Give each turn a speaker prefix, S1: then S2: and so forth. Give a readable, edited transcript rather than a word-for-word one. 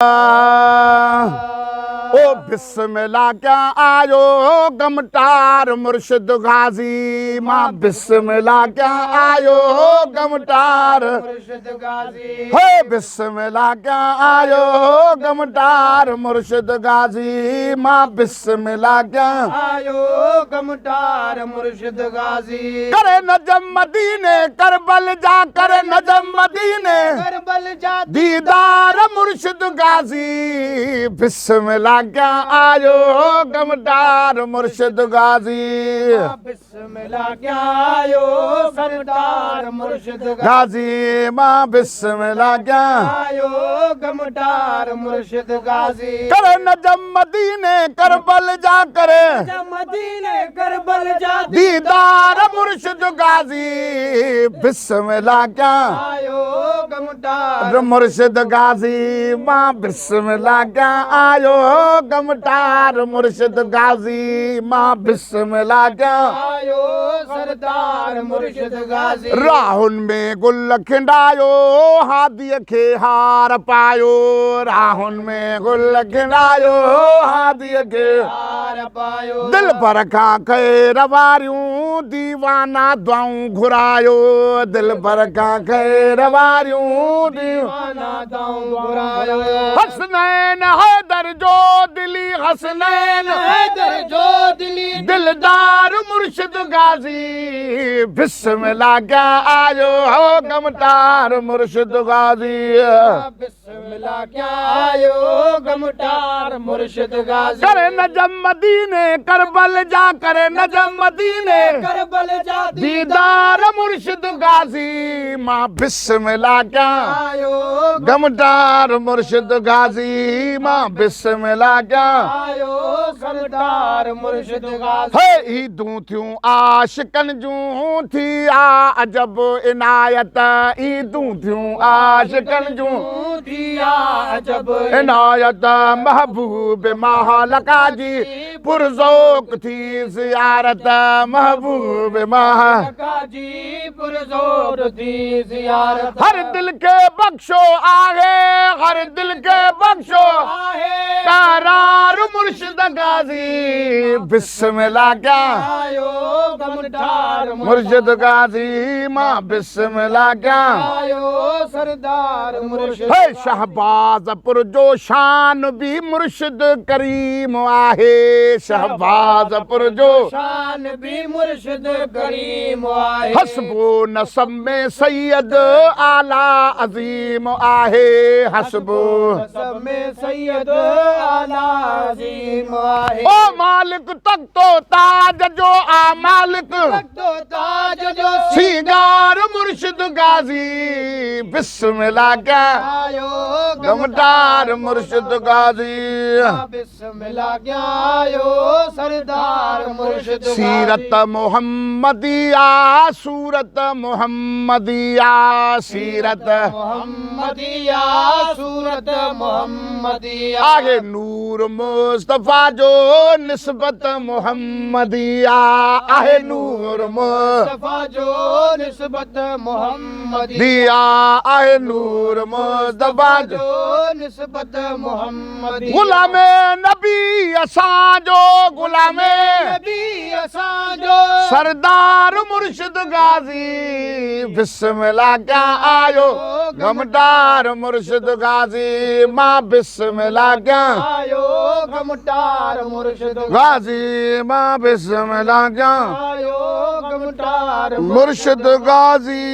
S1: ओ बिस्मिल्लाह क्या आयो गमटार मुर्शिद गाजी माँ बिस्मिल्लाह क्या आयो गमटार
S2: मुर्शिद गाजी
S1: हो बिस्मिल्लाह क्या आयो गमटार मुर्शिद गाजी माँ बिस्मिल्लाह क्या
S2: आयो गमटार मुर्शिद गाजी
S1: करे नजम मदीने करबल जा करे नजम मदीने
S2: करबल जा
S1: दीदार मुर्शिद गाजी बिस्मिल्लाह क्या आयो गमटार मुर्शिद गाजी
S2: बिस्मिल्लाह क्या आयो सरदार मुर्शिद
S1: गाजी माँ बिस्मिल्लाह क्या
S2: आयो गमटार मुर्शिद गाजी
S1: करे नजम मदीने करबल जा करे
S2: मदीने करबल जा
S1: दीदार मुर्शिद गाजी बिस्मिल्लाह क्या
S2: आयो गमटार
S1: मुर्शिद गाजी माँ बिस्मिल्लाह क्या आयो गमटार मुर्शिद गाजी माँ बिस्मिल्लाह क्या
S2: आयो सरदार मुर्शिद गाजी
S1: राहुन में गुल खिंडायो हादी खे हार पायो राहुन में गुल खिंडायो हादी खे
S2: हार पायो
S1: दिल पर खा के रवारियूं दीवाना दुआऊं घुरायो दिल पर खा के रवारियूं
S2: दीवाना दाऊं घुरायो
S1: हसनैन हैदर जो दिली हसनैन
S2: हैदर जो दिली
S1: दिलदार मुर्शिद गाजी बिस्मिल्लाह क्या आयो हो गमटार मुर्शिद गाजी
S2: बिस्मिल्लाह क्या आयो गमटार मुर्शिद गाजी
S1: करे नजम मदीने करबल जा करे नजम मदीने
S2: करबल जा
S1: दीदार मुर्शिद गाजी माँ बिस्मिल्लाह क्या
S2: आयो
S1: गमटार मुर्शिद गाजी माँ बिस्मिल्लाह क्या
S2: आयो सरदार मुर्शिद गाजी
S1: हे ईदूं थियूं आशिकन जूं थी आ अजब इनायत ईदूं थियूं आशिकन जूं
S2: दिया अजब
S1: इनायत महबूब महलका जी पुरज़ौक़ थी ज़ियारत महबूब मह
S2: काजी पुरजोर दी जियारत
S1: हर दिल के बख्शो आहे हर दिल के बख्शो
S2: आहे
S1: करार मुर्शिद गाजी बिस्मिल्लाह क्या
S2: आयो गमटार
S1: मुर्शिद गाजी माँ बिस्मिल्लाह क्या
S2: आयो सरदार मुर्शिद
S1: हे शहबाजपुर जो शान भी मुर्शिद करीम आहे शहबाजपुर जो
S2: शान भी मुर्शिद करीम आहे
S1: हसबो नसब में सैयद आला अजीम आहे हसबो
S2: सब में सैयद आला अजीम आहे
S1: ओ मालिक तक तो ताज जो आ मालिक
S2: तो ताज जो
S1: सिंगार मुर्शिद गाजी बिस्मिल्लाह क्या
S2: आयो
S1: गमटार मुर्शिद गाजी
S2: बिस्मिल्लाह क्या आयो सरदार मुर्शिद
S1: सीरत मोहम्मदिया सूरत मोहम्मदिया सीरत
S2: मोहम्मदिया सूरत मोहम्मदिया
S1: आगे नूर मुस्तफा जो निस्बत मोहम्मदिया आहे नूर
S2: मुस्तफा जो निस्बत मोहम्मदिया
S1: दिया आहे नूर मुस्तफा जो
S2: जो निस्बत मोहम्मदिया
S1: गुलामे नबी असां जो गुलामे
S2: नबी असां जो
S1: सरदार मुर्शिद गाजी बिस्मिल्लाह क्या आयो गमटार मुर्शिद गाजी माँ बिस्मिल्लाह क्या
S2: आयो गमटार मुर्शिद
S1: गाजी माँ बिस्मिल्लाह क्या
S2: आयो गमटार
S1: मुर्शिद गाजी